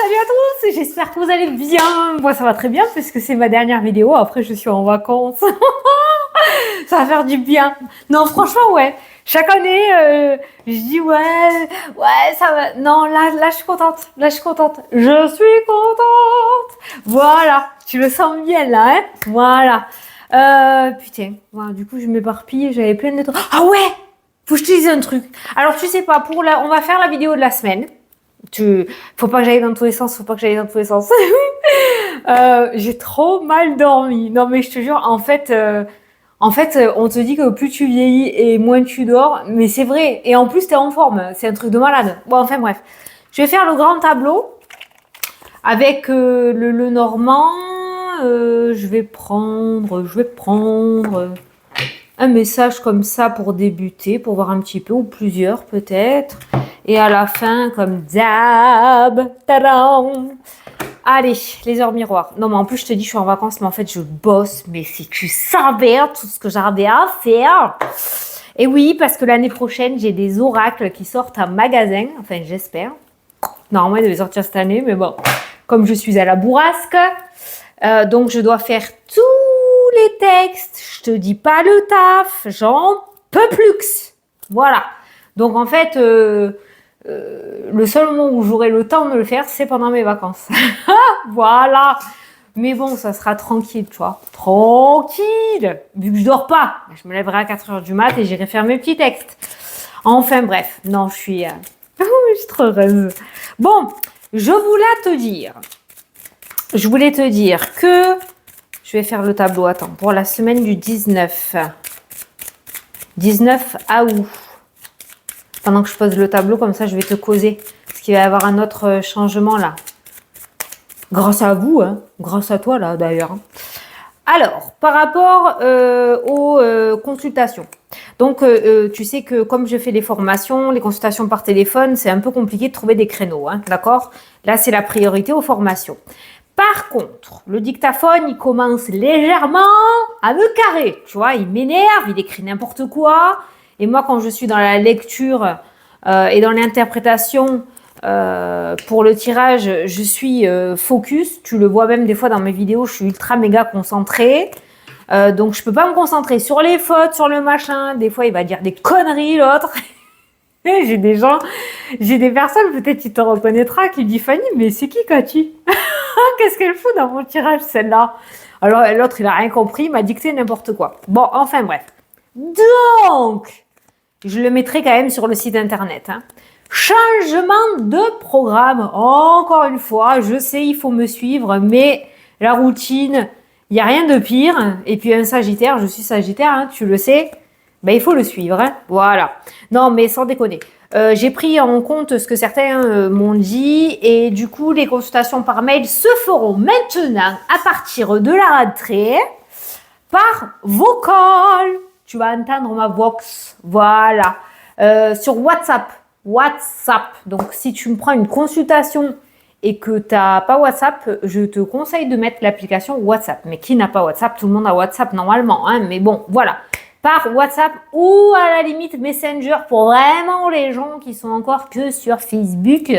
Salut à tous, j'espère que vous allez bien. Moi, ça va très bien parce que c'est ma dernière vidéo. Après, je suis en vacances. Ça va faire du bien. Non, franchement, ouais. Chaque année, je dis ouais, ça va. Non, là, je suis contente. Là, je suis contente. Je suis contente. Voilà. Tu le sens bien, là, hein? Voilà. Putain. Voilà, du coup, je m'éparpille. J'avais plein de trucs. Ah ouais! Faut que je te dise un truc. Alors, tu sais pas, on va faire la vidéo de la semaine. Faut pas que j'aille dans tous les sens, faut pas que j'aille dans tous les sens. J'ai trop mal dormi. Non, mais je te jure, en fait, on te dit que plus tu vieillis et moins tu dors, mais c'est vrai. Et en plus, t'es en forme. C'est un truc de malade. Bon, enfin, bref. Je vais faire le grand tableau avec le normand. Je vais prendre un message comme ça pour débuter, pour voir un petit peu, ou plusieurs peut-être. Et à la fin, comme d'hab, tadam. Allez, les heures miroirs. Non, mais en plus, je te dis, je suis en vacances, mais en fait, je bosse. Mais si tu savais tout ce que j'avais à faire. Et oui, parce que l'année prochaine, j'ai des oracles qui sortent en magasin. Enfin, j'espère. Normalement, ils devaient sortir cette année, mais bon. Comme je suis à la bourrasque, donc je dois faire tous les textes. Je te dis pas le taf. J'en peux plus. Voilà. Donc, en fait... le seul moment où j'aurai le temps de le faire, c'est pendant mes vacances. Voilà. Mais bon, ça sera tranquille, tu vois. Tranquille. Vu que je dors pas. Je me lèverai à 4h du mat et j'irai faire mes petits textes. Enfin bref. Non, je suis trop heureuse. Bon, je voulais te dire que je vais faire le tableau. Attends, pour la semaine du 19. 19 août. Pendant que je pose le tableau, comme ça, je vais te causer. Parce qu'il va y avoir un autre changement là. Grâce à vous, hein. Grâce à toi là d'ailleurs. Alors, par rapport aux consultations. Donc, tu sais que comme je fais des formations, les consultations par téléphone, c'est un peu compliqué de trouver des créneaux, hein, d'accord? Là, c'est la priorité aux formations. Par contre, le dictaphone, il commence légèrement à me carrer. Tu vois, il m'énerve, il écrit n'importe quoi. Et moi, quand je suis dans la lecture et dans l'interprétation pour le tirage, je suis focus. Tu le vois même des fois dans mes vidéos, je suis ultra méga concentrée. Donc, je peux pas me concentrer sur les fautes, sur le machin. Des fois, il va dire des conneries, l'autre. J'ai des personnes, peut-être tu te reconnaîtras, qui disent Fanny, mais c'est qui Cathy? Qu'est-ce qu'elle fout dans mon tirage, celle-là? Alors, l'autre, il a rien compris, il m'a dicté n'importe quoi. Bon, enfin, bref. Donc, je le mettrai quand même sur le site internet. Hein. Changement de programme. Encore une fois, je sais, il faut me suivre, mais la routine, il n'y a rien de pire. Et puis, un Sagittaire, je suis Sagittaire, hein, tu le sais, ben, il faut le suivre. Hein. Voilà. Non, mais sans déconner. J'ai pris en compte ce que certains m'ont dit et du coup, les consultations par mail se feront maintenant à partir de la rentrée par vocal. Tu vas entendre ma vox. Voilà. Sur WhatsApp. Donc, si tu me prends une consultation et que tu n'as pas WhatsApp, je te conseille de mettre l'application WhatsApp. Mais qui n'a pas WhatsApp? Tout le monde a WhatsApp normalement. Hein, mais bon, voilà. Par WhatsApp ou à la limite Messenger pour vraiment les gens qui sont encore que sur Facebook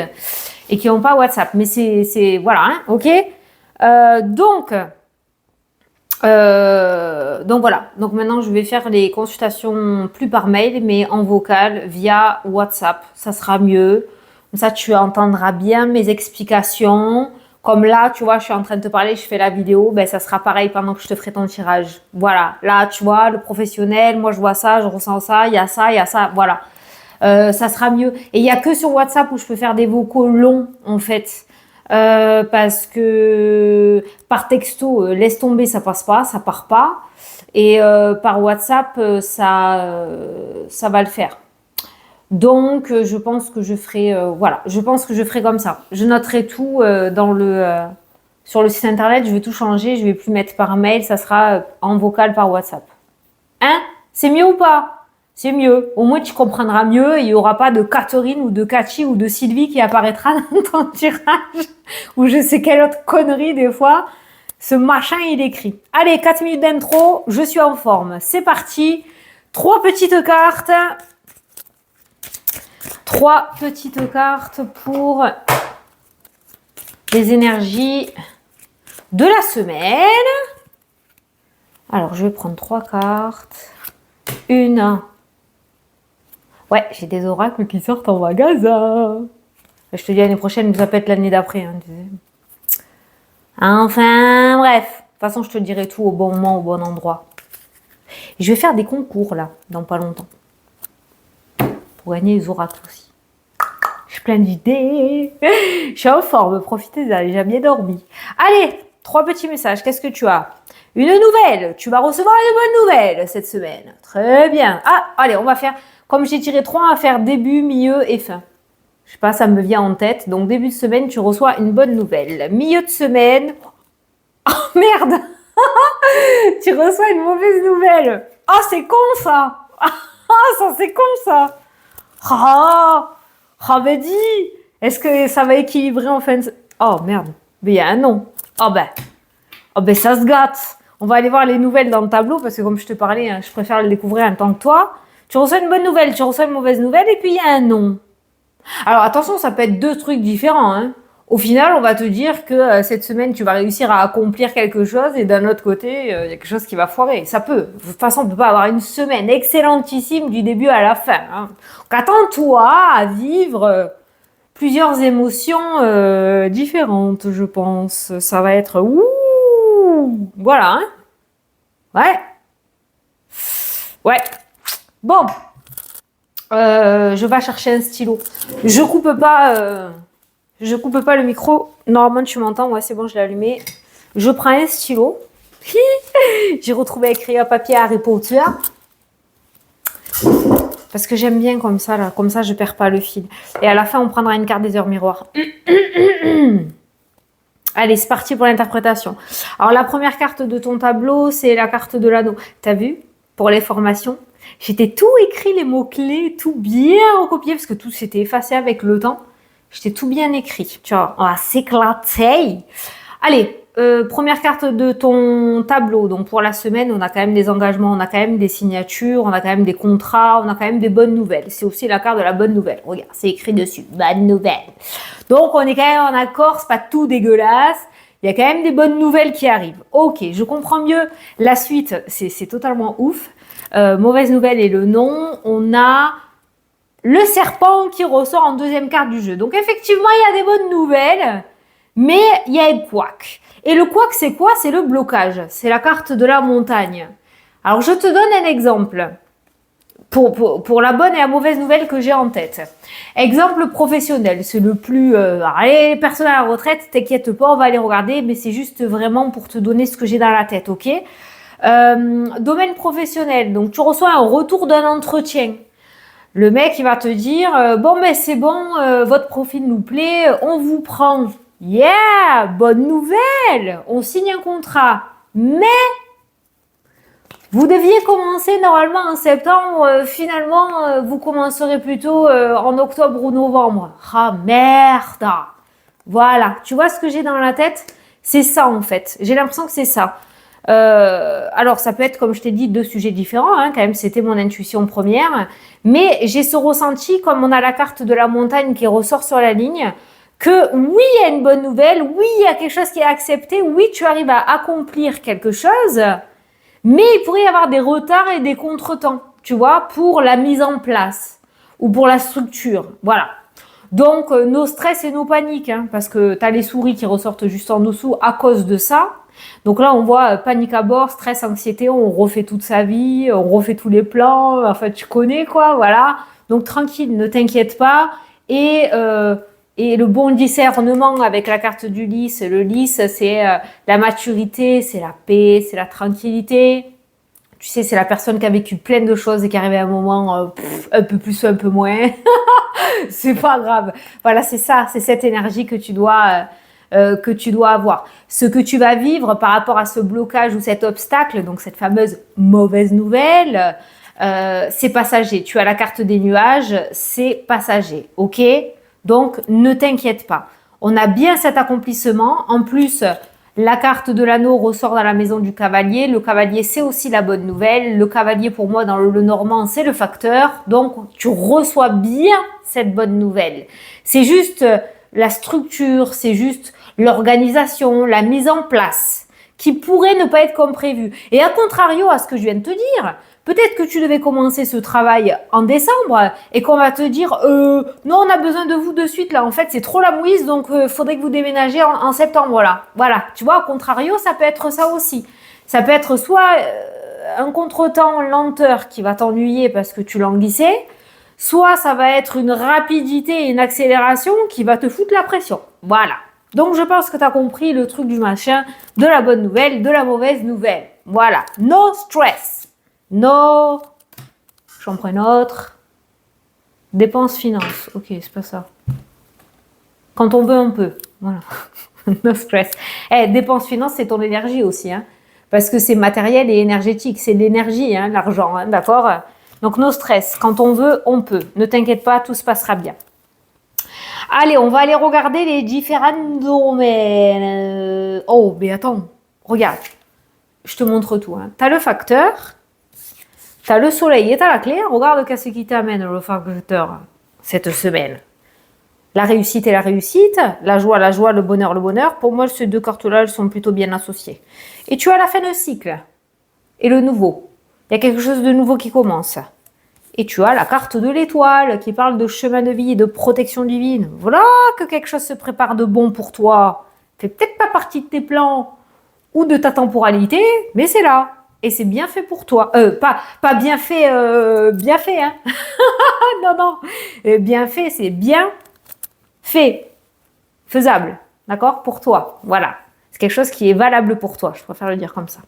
et qui n'ont pas WhatsApp. Mais c'est voilà, hein, ok. Donc voilà. Donc maintenant je vais faire les consultations plus par mail, mais en vocal via WhatsApp. Ça sera mieux. Comme ça tu entendras bien mes explications. Comme là, tu vois, je suis en train de te parler, je fais la vidéo, ben ça sera pareil pendant que je te ferai ton tirage. Voilà, là, tu vois, le professionnel, moi je vois ça, je ressens ça, il y a ça, voilà. Ça sera mieux. Et il n'y a que sur WhatsApp où je peux faire des vocaux longs, en fait. Parce que par texto, laisse tomber, ça passe pas, ça part pas. Et par WhatsApp, ça va le faire. Donc, je pense que je ferai, voilà, je pense que je ferai comme ça. Je noterai tout sur le site internet, je vais tout changer, je vais plus mettre par mail, ça sera en vocal par WhatsApp. Hein? C'est mieux ou pas? C'est mieux. Au moins, tu comprendras mieux et il n'y aura pas de Catherine ou de Cathy ou de Sylvie qui apparaîtra dans ton tirage ou je sais quelle autre connerie des fois. Ce machin, il écrit. Allez, 4 minutes d'intro, je suis en forme. C'est parti. 3 petites cartes. 3 petites cartes pour les énergies de la semaine. Alors, je vais prendre 3 cartes. Une. Ouais, j'ai des oracles qui sortent en magasin. Je te dis l'année prochaine, mais ça peut être l'année d'après. Hein, tu sais. Enfin, bref. De toute façon, je te dirai tout au bon moment, au bon endroit. Et je vais faire des concours, là, dans pas longtemps. Pour gagner les oracles aussi. J'ai plein d'idées. Je suis en forme, profitez-en, j'ai bien dormi. Allez, 3 petits messages. Qu'est-ce que tu as? Une nouvelle. Tu vas recevoir une bonne nouvelle cette semaine. Très bien. Ah, allez, on va faire, comme j'ai tiré 3, on va faire début, milieu et fin. Je sais pas, ça me vient en tête. Donc, début de semaine, tu reçois une bonne nouvelle. Milieu de semaine. Oh, merde. Tu reçois une mauvaise nouvelle. Oh, c'est con, ça. Ah, ça, c'est con, ça. Mais dis. Est-ce que ça va équilibrer en fin de... Oh, merde. Mais il y a un non. Oh, ben, ça se gâte. On va aller voir les nouvelles dans le tableau parce que comme je te parlais, hein, je préfère le découvrir en tant que toi. Tu reçois une bonne nouvelle, tu reçois une mauvaise nouvelle et puis il y a un non. Alors attention, ça peut être 2 trucs différents. Hein. Au final, on va te dire que cette semaine, tu vas réussir à accomplir quelque chose et d'un autre côté, il y a quelque chose qui va foirer. Ça peut. De toute façon, on ne peut pas avoir une semaine excellentissime du début à la fin. Hein. Donc attends-toi à vivre plusieurs émotions différentes, je pense. Ça va être ouh. Voilà, hein. Ouais. Bon. Je vais chercher un stylo. Je coupe pas le micro. Normalement, tu m'entends. Ouais, c'est bon, je l'ai allumé. Je prends un stylo. J'ai retrouvé écrit à papier Harry Potter. Parce que j'aime bien comme ça, là. Comme ça, je perds pas le fil. Et à la fin, on prendra une carte des heures miroirs. Allez, c'est parti pour l'interprétation. Alors, la première carte de ton tableau, c'est la carte de l'anneau. T'as vu? Pour les formations, j'étais tout écrit, les mots-clés, tout bien recopié, parce que tout s'était effacé avec le temps. J'étais tout bien écrit. Tu vois, on va s'éclater. Allez, première carte de ton tableau. Donc, pour la semaine, on a quand même des engagements, on a quand même des signatures, on a quand même des contrats, on a quand même des bonnes nouvelles. C'est aussi la carte de la bonne nouvelle. Regarde, c'est écrit dessus. Bonne nouvelle. Donc, on est quand même en accord, c'est pas tout dégueulasse. Il y a quand même des bonnes nouvelles qui arrivent. Ok, je comprends mieux. La suite, c'est totalement ouf. Mauvaise nouvelle et le non. On a le serpent qui ressort en deuxième carte du jeu. Donc effectivement, il y a des bonnes nouvelles, mais il y a un couac. Et le couac, c'est quoi? C'est le blocage. C'est la carte de la montagne. Alors, je te donne un exemple. Pour la bonne et la mauvaise nouvelle que j'ai en tête. Exemple professionnel, c'est le plus... allez, personne à la retraite, t'inquiète pas, on va aller regarder, mais c'est juste vraiment pour te donner ce que j'ai dans la tête, ok? Domaine professionnel, donc tu reçois un retour d'un entretien. Le mec, il va te dire, bon, mais c'est bon, votre profil nous plaît, on vous prend. Yeah, bonne nouvelle, on signe un contrat. Mais... vous deviez commencer normalement en septembre, finalement vous commencerez plutôt en octobre ou novembre. Ah merde! Voilà, tu vois ce que j'ai dans la tête? C'est ça en fait, j'ai l'impression que c'est ça. Alors ça peut être, comme je t'ai dit, 2 sujets différents, hein, quand même c'était mon intuition première, mais j'ai ce ressenti, comme on a la carte de la montagne qui ressort sur la ligne, que oui, il y a une bonne nouvelle, oui, il y a quelque chose qui est accepté, oui, tu arrives à accomplir quelque chose. Mais il pourrait y avoir des retards et des contretemps, tu vois, pour la mise en place ou pour la structure. Voilà. Donc, nos stress et nos paniques, hein, parce que tu as les souris qui ressortent juste en dessous à cause de ça. Donc là, on voit panique à bord, stress, anxiété, on refait toute sa vie, on refait tous les plans, enfin, tu connais quoi, voilà. Donc, tranquille, ne t'inquiète pas. Et le bon discernement avec la carte du lys. Le lys, c'est la maturité, c'est la paix, c'est la tranquillité. Tu sais, c'est la personne qui a vécu plein de choses et qui arrive à un moment un peu plus ou un peu moins. C'est pas grave. Voilà, c'est ça, c'est cette énergie que tu dois avoir. Ce que tu vas vivre par rapport à ce blocage ou cet obstacle, donc cette fameuse mauvaise nouvelle, c'est passager. Tu as la carte des nuages, c'est passager, ok ? Donc, ne t'inquiète pas. On a bien cet accomplissement. En plus, la carte de l'anneau ressort dans la maison du cavalier. Le cavalier, c'est aussi la bonne nouvelle. Le cavalier, pour moi, dans le normand, c'est le facteur. Donc, tu reçois bien cette bonne nouvelle. C'est juste la structure, c'est juste l'organisation, la mise en place, qui pourrait ne pas être comme prévu. Et à contrario à ce que je viens de te dire, peut-être que tu devais commencer ce travail en décembre et qu'on va te dire non, on a besoin de vous de suite là. En fait, c'est trop la mouise, donc faudrait que vous déménagez en septembre là. Voilà. Tu vois, au contrario, ça peut être ça aussi. Ça peut être soit un contretemps lenteur qui va t'ennuyer parce que tu languissais, soit ça va être une rapidité et une accélération qui va te foutre la pression. Voilà. Donc, je pense que tu as compris le truc du machin, de la bonne nouvelle, de la mauvaise nouvelle. Voilà. No stress. No. J'en prends une autre. Dépenses, finances. Ok, c'est pas ça. Quand on veut, on peut. Voilà. No stress. Dépenses, finances, c'est ton énergie aussi. Hein, parce que c'est matériel et énergétique. C'est l'énergie, hein, l'argent. Hein, d'accord? Donc, no stress. Quand on veut, on peut. Ne t'inquiète pas, tout se passera bien. Allez, on va aller regarder les différents domaines. Oh, mais attends. Regarde. Je te montre tout. Hein. Tu as le facteur. Tu as le soleil et tu as la clé. Regarde qu'est-ce qui t'amène le facteur cette semaine. La réussite et la réussite. La joie, le bonheur, le bonheur. Pour moi, ces deux cartes-là, elles sont plutôt bien associées. Et tu as la fin de cycle. Et le nouveau. Il y a quelque chose de nouveau qui commence. Et tu as la carte de l'étoile qui parle de chemin de vie et de protection divine. Voilà que quelque chose se prépare de bon pour toi. Fait peut-être pas partie de tes plans ou de ta temporalité, mais c'est là. Et c'est bien fait pour toi. Pas bien fait, hein. Non. Bien fait, c'est bien fait. Faisable. D'accord? Pour toi. Voilà. C'est quelque chose qui est valable pour toi. Je préfère le dire comme ça.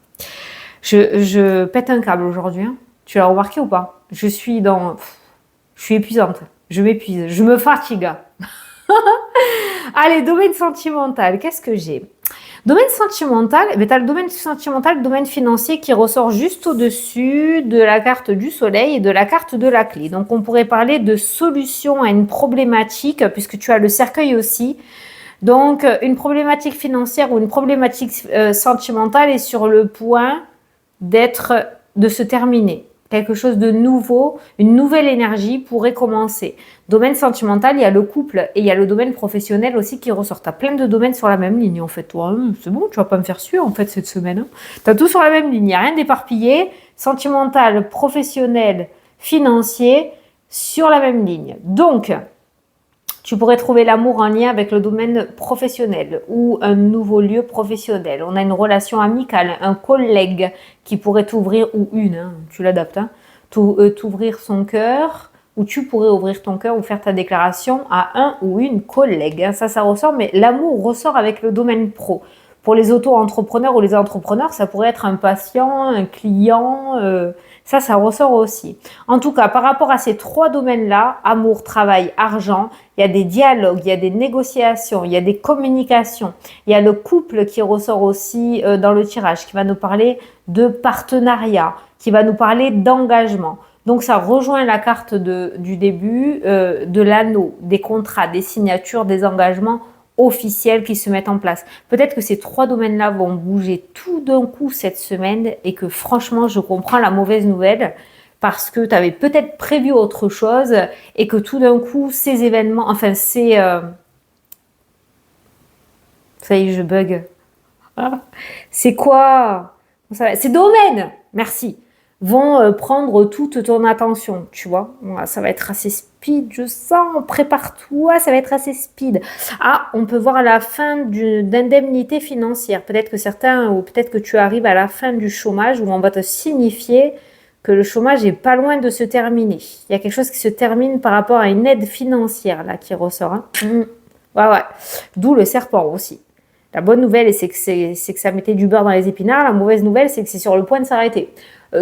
Je pète un câble aujourd'hui. Hein. Tu l'as remarqué ou pas? Je suis épuisante. Je m'épuise. Je me fatigue. Allez, domaine sentimental. Qu'est-ce que j'ai? Domaine sentimental, tu as le domaine sentimental, le domaine financier qui ressort juste au-dessus de la carte du soleil et de la carte de la clé. Donc, on pourrait parler de solution à une problématique, puisque tu as le cercueil aussi. Donc, une problématique financière ou une problématique sentimentale est sur le point de se terminer. Quelque chose de nouveau, une nouvelle énergie pourrait commencer. Domaine sentimental, il y a le couple et il y a le domaine professionnel aussi qui ressort. Tu as plein de domaines sur la même ligne en fait. Toi, c'est bon, tu vas pas me faire suer en fait cette semaine. Hein. Tu as tout sur la même ligne, il n'y a rien d'éparpillé. Sentimental, professionnel, financier, sur la même ligne. Donc, tu pourrais trouver l'amour en lien avec le domaine professionnel ou un nouveau lieu professionnel. On a une relation amicale, un collègue qui pourrait t'ouvrir, ou une, hein, tu l'adaptes, hein, t'ouvrir son cœur, ou tu pourrais ouvrir ton cœur ou faire ta déclaration à un ou une collègue. Hein. Ça ressort, mais l'amour ressort avec le domaine pro. Pour les auto-entrepreneurs ou les entrepreneurs, ça pourrait être un patient, un client, ça ressort aussi. En tout cas, par rapport à ces trois domaines-là, amour, travail, argent, il y a des dialogues, il y a des négociations, il y a des communications, il y a le couple qui ressort aussi dans le tirage, qui va nous parler de partenariat, qui va nous parler d'engagement. Donc, ça rejoint la carte du début, de l'anneau, des contrats, des signatures, des engagements officiels qui se mettent en place. Peut-être que ces trois domaines-là vont bouger tout d'un coup cette semaine et que franchement, je comprends la mauvaise nouvelle parce que tu avais peut-être prévu autre chose et que tout d'un coup, ces événements, enfin, ça y est, je bug. C'est quoi? Ces domaines, merci, vont prendre toute ton attention, tu vois. Ça va être assez speed, je sens, prépare-toi, ça va être assez speed. Ah, on peut voir la fin d'indemnité financière. Peut-être que certains, ou peut-être que tu arrives à la fin du chômage où on va te signifier que le chômage est pas loin de se terminer. Il y a quelque chose qui se termine par rapport à une aide financière là qui ressort. Hein. Ouais. D'où le serpent aussi. La bonne nouvelle, c'est que ça mettait du beurre dans les épinards. La mauvaise nouvelle, c'est que c'est sur le point de s'arrêter.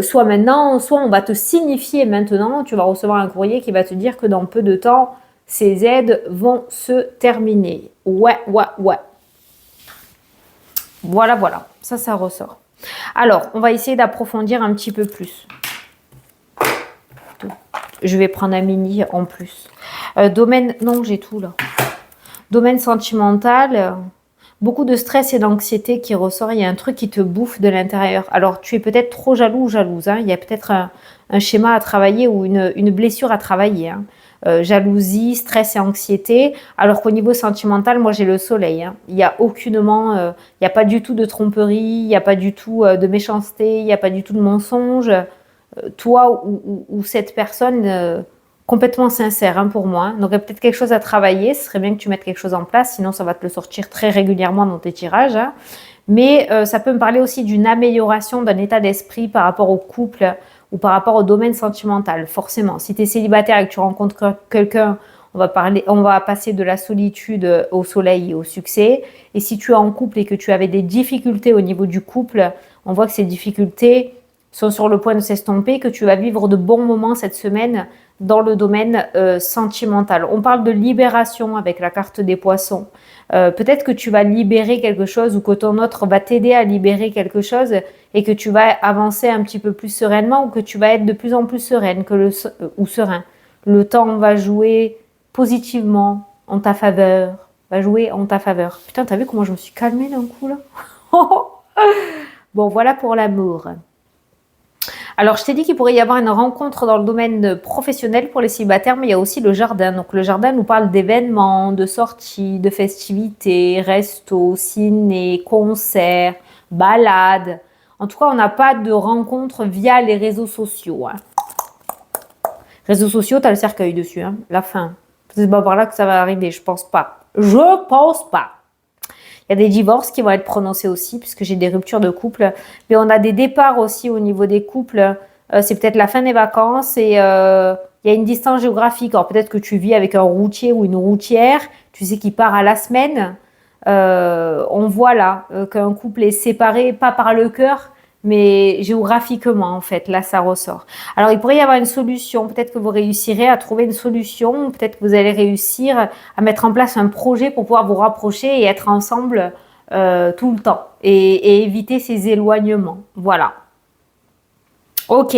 Soit maintenant, soit on va te signifier maintenant. Tu vas recevoir un courrier qui va te dire que dans peu de temps, ces aides vont se terminer. Ouais. Voilà. Ça ressort. Alors, on va essayer d'approfondir un petit peu plus. Je vais prendre un mini en plus. Non, j'ai tout là. Domaine sentimental... Beaucoup de stress et d'anxiété qui ressort. Il y a un truc qui te bouffe de l'intérieur. Alors, tu es peut-être trop jaloux ou jalouse. Hein. Il y a peut-être un schéma à travailler ou une blessure à travailler. Hein. jalousie, stress et anxiété. Alors qu'au niveau sentimental, moi j'ai le soleil. Hein. Il n'y a aucunement, il n'y a pas du tout de tromperie, il n'y a pas du tout de méchanceté, il n'y a pas du tout de mensonge. Toi ou cette personne complètement sincère hein, pour moi. Donc il y a peut-être quelque chose à travailler. Ce serait bien que tu mettes quelque chose en place, sinon ça va te le sortir très régulièrement dans tes tirages. Hein. Mais ça peut me parler aussi d'une amélioration d'un état d'esprit par rapport au couple ou par rapport au domaine sentimental, forcément. Si tu es célibataire et que tu rencontres quelqu'un, on va passer de la solitude au soleil et au succès. Et si tu es en couple et que tu avais des difficultés au niveau du couple, on voit que ces difficultés sont sur le point de s'estomper, que tu vas vivre de bons moments cette semaine dans le domaine sentimental. On parle de libération avec la carte des poissons. Peut-être que tu vas libérer quelque chose ou que ton autre va t'aider à libérer quelque chose et que tu vas avancer un petit peu plus sereinement ou que tu vas être de plus en plus sereine ou serein. Le temps va jouer positivement en ta faveur. Va jouer en ta faveur. Putain, t'as vu comment je me suis calmée d'un coup là? Bon, voilà pour l'amour. Alors, je t'ai dit qu'il pourrait y avoir une rencontre dans le domaine professionnel pour les célibataires, mais il y a aussi le jardin. Donc, le jardin nous parle d'événements, de sorties, de festivités, restos, ciné, concerts, balades. En tout cas, on n'a pas de rencontre via les réseaux sociaux. Hein. Réseaux sociaux, tu as le cercueil dessus, hein, la fin. C'est pas par là que ça va arriver, je pense pas. Je pense pas. Il y a des divorces qui vont être prononcés aussi, puisque j'ai des ruptures de couple. Mais on a des départs aussi au niveau des couples. C'est peut-être la fin des vacances et il y a une distance géographique. Alors peut-être que tu vis avec un routier ou une routière, tu sais qui part à la semaine. On voit là qu'un couple est séparé, pas par le cœur, mais géographiquement en fait. Là, ça ressort. Alors il pourrait y avoir une solution. Peut-être que vous réussirez à trouver une solution. Peut-être que vous allez réussir à mettre en place un projet pour pouvoir vous rapprocher et être ensemble tout le temps et éviter ces éloignements. Voilà. Ok.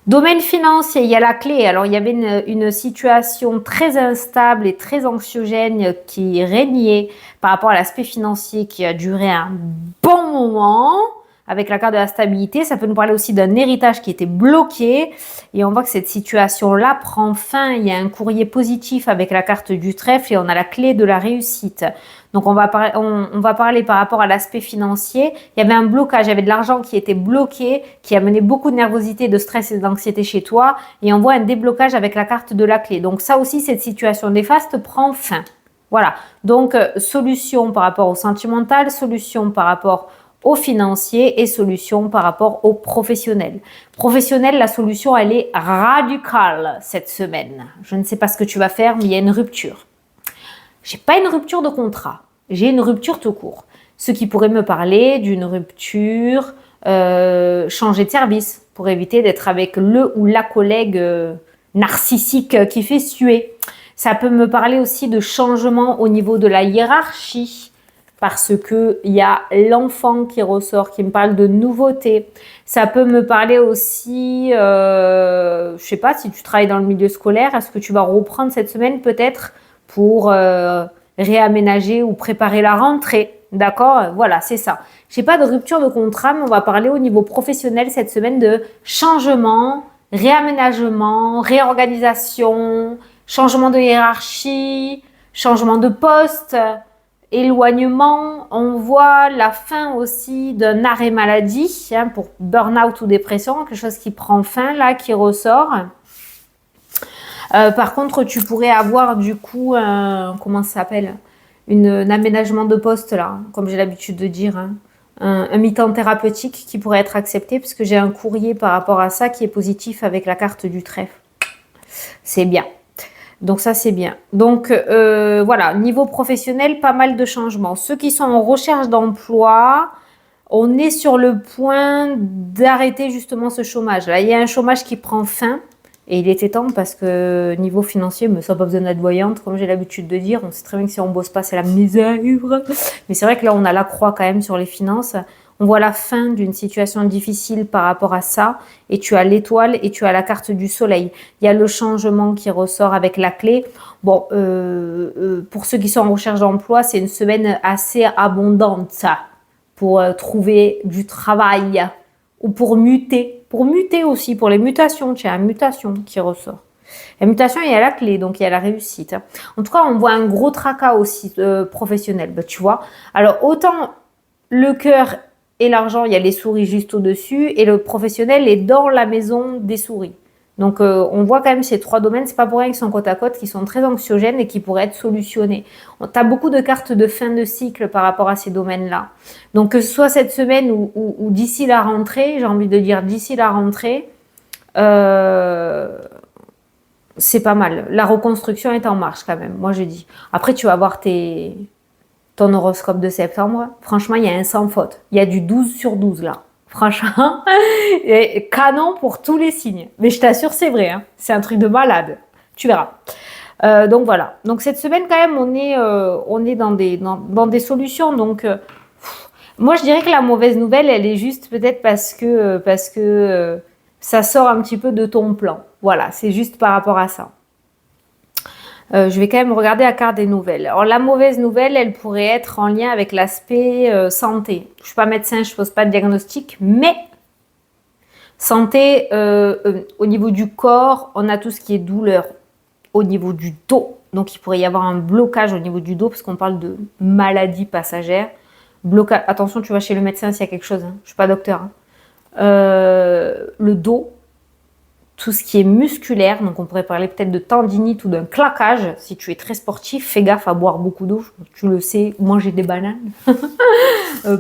Domaine financier, il y a la clé. Alors, il y avait une situation très instable et très anxiogène qui régnait par rapport à l'aspect financier qui a duré un bon moment. Avec la carte de la stabilité, ça peut nous parler aussi d'un héritage qui était bloqué. Et on voit que cette situation-là prend fin. Il y a un courrier positif avec la carte du trèfle et on a la clé de la réussite. Donc, on va parler par rapport à l'aspect financier. Il y avait un blocage, il y avait de l'argent qui était bloqué, qui a mené beaucoup de nervosité, de stress et d'anxiété chez toi. Et on voit un déblocage avec la carte de la clé. Donc, ça aussi, cette situation néfaste prend fin. Voilà. Donc, solution par rapport au sentimental, solution par rapport au financier et solution par rapport au professionnel. Professionnel, la solution, elle est radicale cette semaine. Je ne sais pas ce que tu vas faire, mais il y a une rupture. J'ai pas une rupture de contrat, j'ai une rupture tout court. Ce qui pourrait me parler d'une rupture, changer de service pour éviter d'être avec le ou la collègue narcissique qui fait suer. Ça peut me parler aussi de changement au niveau de la hiérarchie parce que il y a l'enfant qui ressort, qui me parle de nouveautés. Ça peut me parler aussi, je sais pas, si tu travailles dans le milieu scolaire, est-ce que tu vas reprendre cette semaine peut-être pour réaménager ou préparer la rentrée. D'accord? Voilà, c'est ça. Je n'ai pas de rupture de contrat, mais on va parler au niveau professionnel cette semaine de changement, réaménagement, réorganisation, changement de hiérarchie, changement de poste, éloignement. On voit la fin aussi d'un arrêt maladie hein, pour burn-out ou dépression, quelque chose qui prend fin là, qui ressort. Par contre, tu pourrais avoir du coup, comment ça s'appelle, un aménagement de poste là, comme j'ai l'habitude de dire, hein, un mi-temps thérapeutique qui pourrait être accepté puisque j'ai un courrier par rapport à ça qui est positif avec la carte du trèfle. C'est bien. Donc ça, c'est bien. Donc voilà, niveau professionnel, pas mal de changements. Ceux qui sont en recherche d'emploi, on est sur le point d'arrêter justement ce chômage. Là, il y a un chômage qui prend fin. Et il était temps parce que niveau financier, mais ça n'a pas besoin d'être voyante, comme j'ai l'habitude de dire. On sait très bien que si on ne bosse pas, c'est la misère. Mais c'est vrai que là, on a la croix quand même sur les finances. On voit la fin d'une situation difficile par rapport à ça. Et tu as l'étoile et tu as la carte du soleil. Il y a le changement qui ressort avec la clé. Bon, pour ceux qui sont en recherche d'emploi, c'est une semaine assez abondante pour trouver du travail ou pour muter. Pour muter aussi, pour les mutations, tiens, mutation qui ressort. La mutation, il y a la clé, donc il y a la réussite. Hein. En tout cas, on voit un gros tracas aussi professionnel, bah, tu vois. Alors, autant le cœur et l'argent, il y a les souris juste au-dessus, et le professionnel est dans la maison des souris. Donc, on voit quand même ces 3 domaines, c'est pas pour rien qu'ils sont côte à côte, qui sont très anxiogènes et qui pourraient être solutionnés. Tu as beaucoup de cartes de fin de cycle par rapport à ces domaines-là. Donc, que ce soit cette semaine ou d'ici la rentrée, j'ai envie de dire d'ici la rentrée, c'est pas mal. La reconstruction est en marche quand même, moi je dis. Après, tu vas voir ton horoscope de septembre. Franchement, il y a un sans faute. Il y a du 12 sur 12 là. Franchement, canon pour tous les signes. Mais je t'assure, c'est vrai. Hein. C'est un truc de malade. Tu verras. Donc voilà. Donc cette semaine, quand même, on est dans des solutions. Donc, moi, je dirais que la mauvaise nouvelle, elle est juste peut-être parce que ça sort un petit peu de ton plan. Voilà, c'est juste par rapport à ça. Je vais quand même regarder la carte des nouvelles. Alors, la mauvaise nouvelle, elle pourrait être en lien avec l'aspect santé. Je ne suis pas médecin, je ne pose pas de diagnostic, mais santé, au niveau du corps, on a tout ce qui est douleur au niveau du dos. Donc, il pourrait y avoir un blocage au niveau du dos, parce qu'on parle de maladie passagère. Blocage. Attention, tu vas chez le médecin s'il y a quelque chose. Hein. Je ne suis pas docteur. Hein. Le dos. Tout ce qui est musculaire, donc on pourrait parler peut-être de tendinite ou d'un claquage. Si tu es très sportif, fais gaffe à boire beaucoup d'eau, tu le sais, manger des bananes.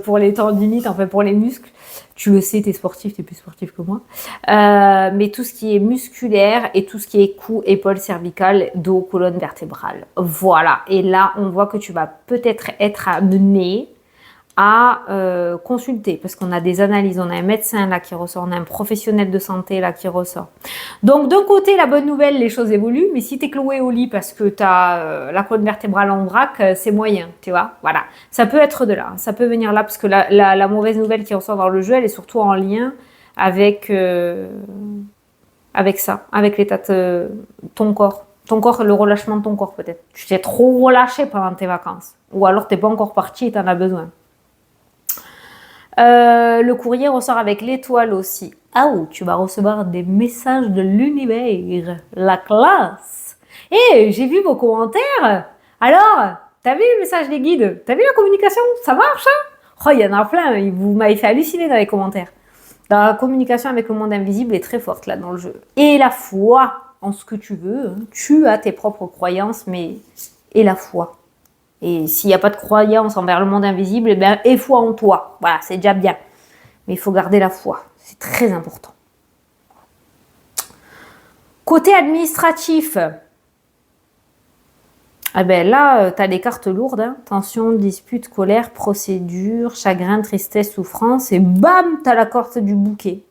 Pour les tendinites, enfin pour les muscles, tu le sais, tu es sportif, tu es plus sportif que moi. Mais tout ce qui est musculaire et tout ce qui est cou, épaule, cervicale, dos, colonne vertébrale. Voilà, et là on voit que tu vas peut-être être amené à consulter parce qu'on a des analyses, on a un médecin là qui ressort, on a un professionnel de santé là qui ressort. Donc d'un côté, la bonne nouvelle, les choses évoluent, mais si tu es cloué au lit parce que tu as la colonne vertébrale en vrac, c'est moyen, tu vois. Voilà, ça peut être de là, ça peut venir là parce que la mauvaise nouvelle qui ressort dans le jeu, elle est surtout en lien avec ça, avec l'état de ton corps. Ton corps, le relâchement de ton corps peut-être. Tu t'es trop relâché pendant tes vacances. Ou alors tu n'es pas encore parti et tu en as besoin. Le courrier ressort avec l'étoile aussi. Ah, oh, tu vas recevoir des messages de l'univers. La classe. Et j'ai vu vos commentaires. Alors, t'as vu le message des guides? T'as vu la communication? Ça marche, hein? Oh, il y en a plein. Vous m'avez fait halluciner dans les commentaires. La communication avec le monde invisible est très forte là dans le jeu. Et la foi en ce que tu veux. Hein. Tu as tes propres croyances, mais et la foi. Et s'il n'y a pas de croyance envers le monde invisible, eh bien, aie foi en toi. Voilà, c'est déjà bien. Mais il faut garder la foi. C'est très important. Côté administratif, eh ben là, tu as des cartes lourdes. Hein. Tension, dispute, colère, procédure, chagrin, tristesse, souffrance. Et bam, tu as la carte du bouquet.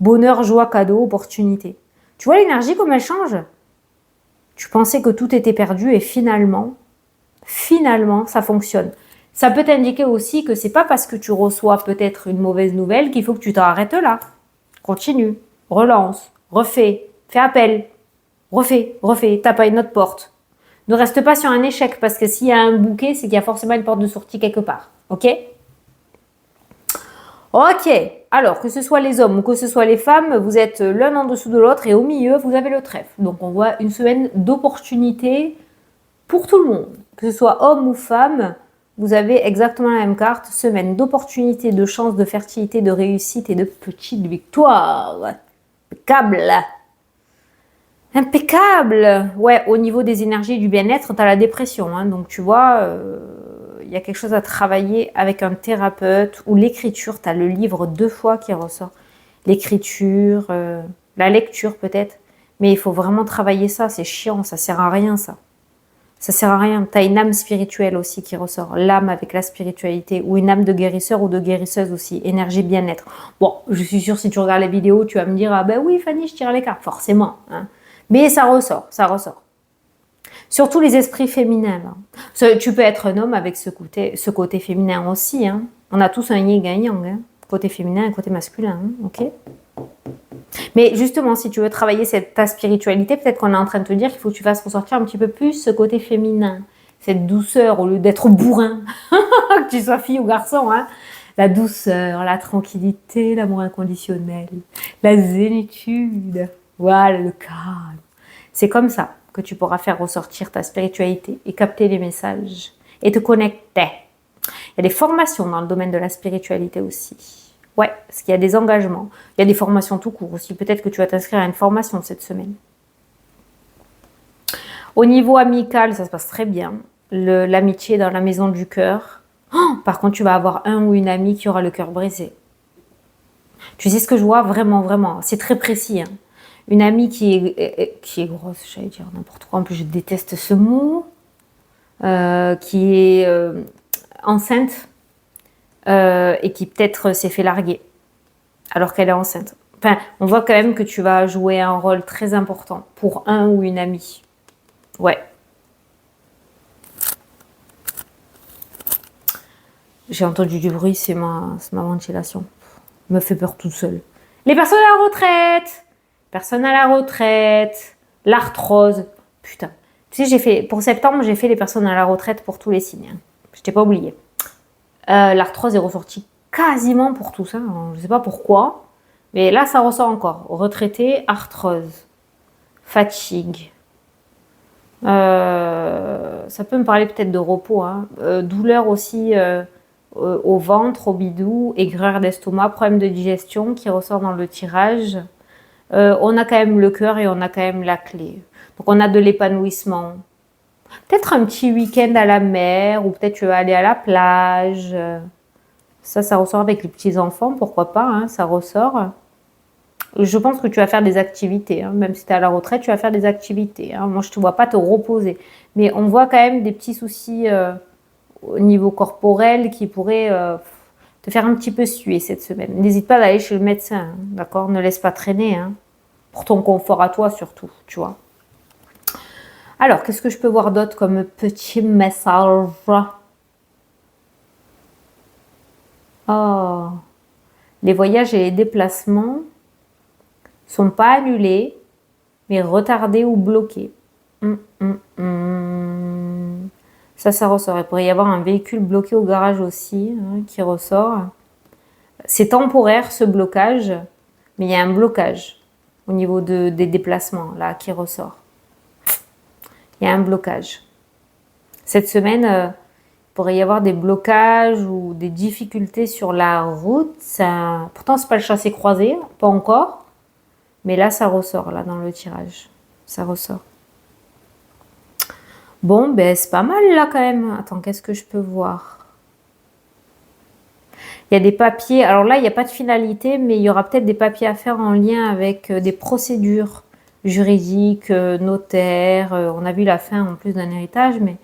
Bonheur, joie, cadeau, opportunité. Tu vois l'énergie comme elle change? Tu pensais que tout était perdu et finalement, ça fonctionne. Ça peut t'indiquer aussi que c'est pas parce que tu reçois peut-être une mauvaise nouvelle qu'il faut que tu t'arrêtes là. Continue, relance, refais, fais appel, refais, tape à une autre porte. Ne reste pas sur un échec parce que s'il y a un bouquet, c'est qu'il y a forcément une porte de sortie quelque part. Ok? Ok. Alors, que ce soit les hommes ou que ce soit les femmes, vous êtes l'un en dessous de l'autre et au milieu, vous avez le trèfle. Donc, on voit une semaine d'opportunités pour tout le monde. Que ce soit homme ou femme, vous avez exactement la même carte. Semaine d'opportunités, de chance, de fertilité, de réussite et de petites victoires. Impeccable. Impeccable. Ouais, au niveau des énergies et du bien-être, tu as la dépression. Hein, donc, tu vois, il y a quelque chose à travailler avec un thérapeute ou l'écriture. Tu as le livre 2 fois qui ressort. L'écriture, la lecture peut-être. Mais il faut vraiment travailler ça. C'est chiant, ça sert à rien ça. Ça sert à rien. Tu as une âme spirituelle aussi qui ressort. L'âme avec la spiritualité. Ou une âme de guérisseur ou de guérisseuse aussi. Énergie bien-être. Bon, je suis sûre si tu regardes les vidéos, tu vas me dire « Ah ben oui Fanny, je tire les cartes. » Forcément. Hein. Mais ça ressort, ça ressort. Surtout les esprits féminins. Là. Tu peux être un homme avec ce côté féminin aussi. Hein. On a tous un yin et un yang. Hein. Côté féminin et côté masculin. Hein. Ok. Mais justement, si tu veux travailler ta spiritualité, peut-être qu'on est en train de te dire qu'il faut que tu fasses ressortir un petit peu plus ce côté féminin. Cette douceur, au lieu d'être bourrin. Que tu sois fille ou garçon. Hein. La douceur, la tranquillité, l'amour inconditionnel. La zénitude. Voilà, le calme. C'est comme ça que tu pourras faire ressortir ta spiritualité et capter les messages et te connecter. Il y a des formations dans le domaine de la spiritualité aussi. Ouais, parce qu'il y a des engagements. Il y a des formations tout court aussi. Peut-être que tu vas t'inscrire à une formation cette semaine. Au niveau amical, ça se passe très bien. L'amitié dans la maison du cœur. Oh, par contre, tu vas avoir un ou une amie qui aura le cœur brisé. Tu sais ce que je vois? Vraiment, vraiment. C'est très précis. Hein. Une amie qui est grosse, j'allais dire n'importe quoi. En plus, je déteste ce mot. Qui est enceinte et qui peut-être s'est fait larguer alors qu'elle est enceinte. Enfin, on voit quand même que tu vas jouer un rôle très important pour un ou une amie. Ouais. J'ai entendu du bruit, c'est ma ventilation. Me fait peur toute seule. Les personnes à la retraite. Personnes à la retraite. L'arthrose. Putain. Tu sais, pour septembre, j'ai fait les personnes à la retraite pour tous les signes. Hein. Je t'ai pas oublié. L'arthrose est ressortie quasiment pour tous. Hein. Je ne sais pas pourquoi. Mais là, ça ressort encore. Retraité, arthrose. Fatigue. Ça peut me parler peut-être de repos. Hein. Douleur aussi au ventre, au bidou. Aigreur d'estomac. Problème de digestion qui ressort dans le tirage. On a quand même le cœur et on a quand même la clé. Donc, on a de l'épanouissement. Peut-être un petit week-end à la mer ou peut-être tu vas aller à la plage. Ça ressort avec les petits-enfants, pourquoi pas, hein, ça ressort. Je pense que tu vas faire des activités. Hein, même si tu es à la retraite, tu vas faire des activités. Hein. Moi, je ne te vois pas te reposer. Mais on voit quand même des petits soucis au niveau corporel qui pourraient te faire un petit peu suer cette semaine. N'hésite pas d'aller chez le médecin, hein, d'accord? Ne laisse pas traîner. Hein, pour ton confort à toi surtout, tu vois. Alors, qu'est-ce que je peux voir d'autre comme petit message? Oh, les voyages et les déplacements sont pas annulés, mais retardés ou bloqués. Ça ressort. Il pourrait y avoir un véhicule bloqué au garage aussi, hein, qui ressort. C'est temporaire ce blocage, mais il y a un blocage au niveau des déplacements là qui ressort. Il y a un blocage. Cette semaine, il pourrait y avoir des blocages ou des difficultés sur la route. Pourtant, c'est pas le chassé-croisé, pas encore. Mais là, ça ressort, là, dans le tirage. Ça ressort. Bon, ben, c'est pas mal, là, quand même. Attends, qu'est-ce que je peux voir? Il y a des papiers. Alors là, il n'y a pas de finalité, mais il y aura peut-être des papiers à faire en lien avec des procédures juridique, notaire, on a vu la fin en plus d'un héritage, mais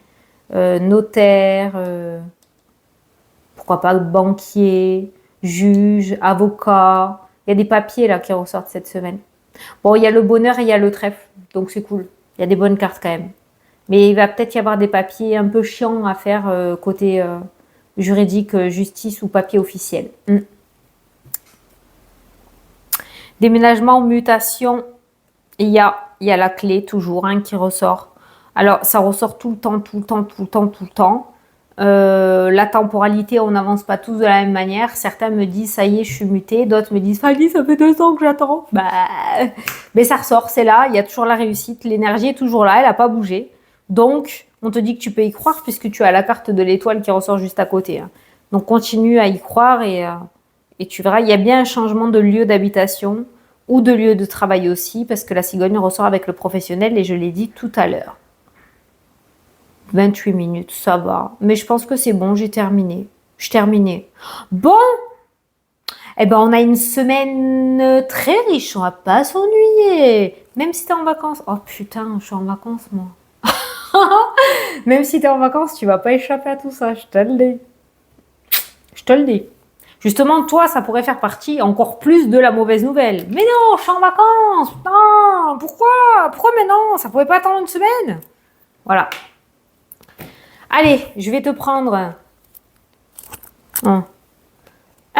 notaire, pourquoi pas banquier, juge, avocat, il y a des papiers là qui ressortent cette semaine. Bon, il y a le bonheur et il y a le trèfle, donc c'est cool, il y a des bonnes cartes quand même. Mais il va peut-être y avoir des papiers un peu chiants à faire côté juridique, justice ou papier officiel. Déménagement, mutation. Il y a la clé toujours hein, qui ressort. Alors, ça ressort tout le temps. La temporalité, on n'avance pas tous de la même manière. Certains me disent, ça y est, je suis mutée. D'autres me disent, Fanny, ça fait 2 ans que j'attends. Mais ça ressort, c'est là. Il y a toujours la réussite. L'énergie est toujours là, elle n'a pas bougé. Donc, on te dit que tu peux y croire puisque tu as la carte de l'étoile qui ressort juste à côté. Hein. Donc, continue à y croire et tu verras, il y a bien un changement de lieu d'habitation ou de lieu de travail aussi, parce que la cigogne ressort avec le professionnel, et je l'ai dit tout à l'heure. 28 minutes, ça va. Mais je pense que c'est bon, j'ai terminé. Je terminais. Bon, eh ben on a une semaine très riche, on va pas s'ennuyer. Même si t'es en vacances. Oh putain, je suis en vacances, moi. Même si t'es en vacances, tu vas pas échapper à tout ça, je te le dis. Je te le dis. Justement, toi, ça pourrait faire partie encore plus de la mauvaise nouvelle. Mais non, je suis en vacances. Non, pourquoi? Pourquoi maintenant? Ça pouvait pas attendre une semaine? Voilà. Allez, je vais te prendre un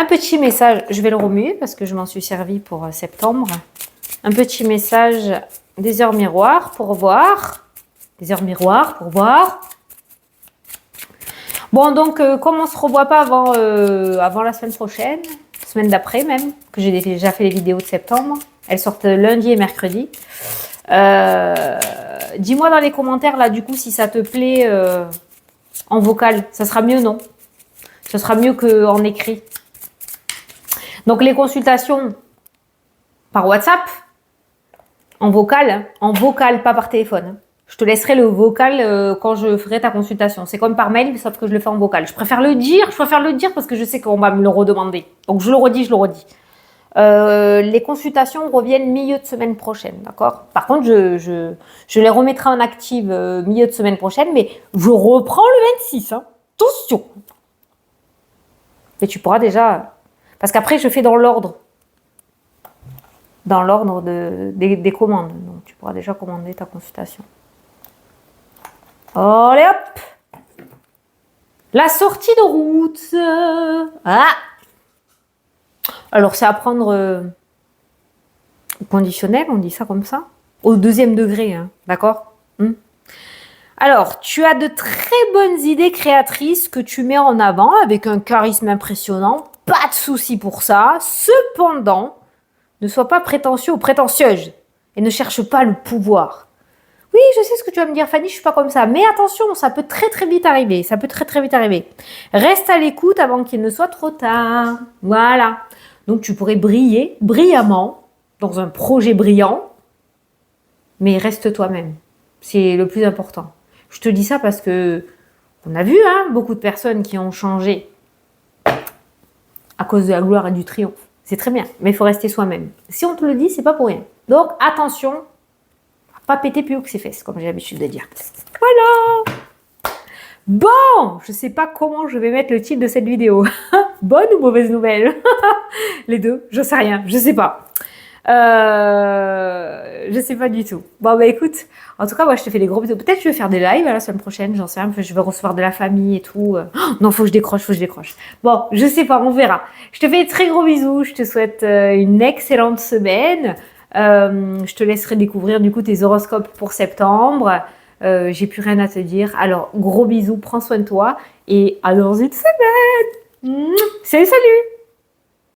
petit message. Je vais le remuer parce que je m'en suis servi pour septembre. Un petit message des heures miroirs pour voir. Des heures miroirs pour voir. Bon, donc, comme on ne se revoit pas avant la semaine prochaine, semaine d'après même, que j'ai déjà fait les vidéos de septembre, elles sortent lundi et mercredi, Dis-moi dans les commentaires, là, du coup, si ça te plaît en vocal. Ça sera mieux, non? Ça sera mieux qu'en écrit. Donc, les consultations par WhatsApp, en vocal, pas par téléphone. Je te laisserai le vocal quand je ferai ta consultation. C'est comme par mail, sauf que je le fais en vocal. Je préfère le dire parce que je sais qu'on va me le redemander. Donc, je le redis. Les consultations reviennent milieu de semaine prochaine, d'accord? Par contre, je les remettrai en active milieu de semaine prochaine, mais je reprends le 26, hein. Attention! Et tu pourras déjà... Parce qu'après, je fais dans l'ordre. Dans l'ordre des commandes. Donc, tu pourras déjà commander ta consultation. Allez hop! La sortie de route. Ah! Alors, c'est à prendre au conditionnel, on dit ça comme ça. Au 2e degré, hein, d'accord? Alors, tu as de très bonnes idées créatrices que tu mets en avant avec un charisme impressionnant. Pas de souci pour ça. Cependant, ne sois pas prétentieux ou prétentieuse et ne cherche pas le pouvoir. Oui, je sais ce que tu vas me dire, Fanny, je suis pas comme ça. Mais attention, ça peut très très vite arriver. Reste à l'écoute avant qu'il ne soit trop tard. Voilà. Donc, tu pourrais briller brillamment dans un projet brillant, mais reste toi-même. C'est le plus important. Je te dis ça parce que on a vu beaucoup de personnes qui ont changé à cause de la gloire et du triomphe. C'est très bien, mais il faut rester soi-même. Si on te le dit, c'est pas pour rien. Donc, attention, à pas péter plus haut que ses fesses, comme j'ai l'habitude de dire. Voilà. Bon, je sais pas comment je vais mettre le titre de cette vidéo. Bonne ou mauvaise nouvelle? Les deux, je sais rien, je sais pas. Je sais pas du tout. Bon, bah écoute, en tout cas, moi je te fais des gros bisous. Peut-être que je vais faire des lives la semaine prochaine, j'en sais rien, je vais recevoir de la famille et tout. Oh, non, faut que je décroche. Bon, je sais pas, on verra. Je te fais des très gros bisous, je te souhaite une excellente semaine. Je te laisserai découvrir du coup tes horoscopes pour septembre. J'ai plus rien à te dire. Alors, gros bisous, prends soin de toi et à dans une semaine. Salut, salut!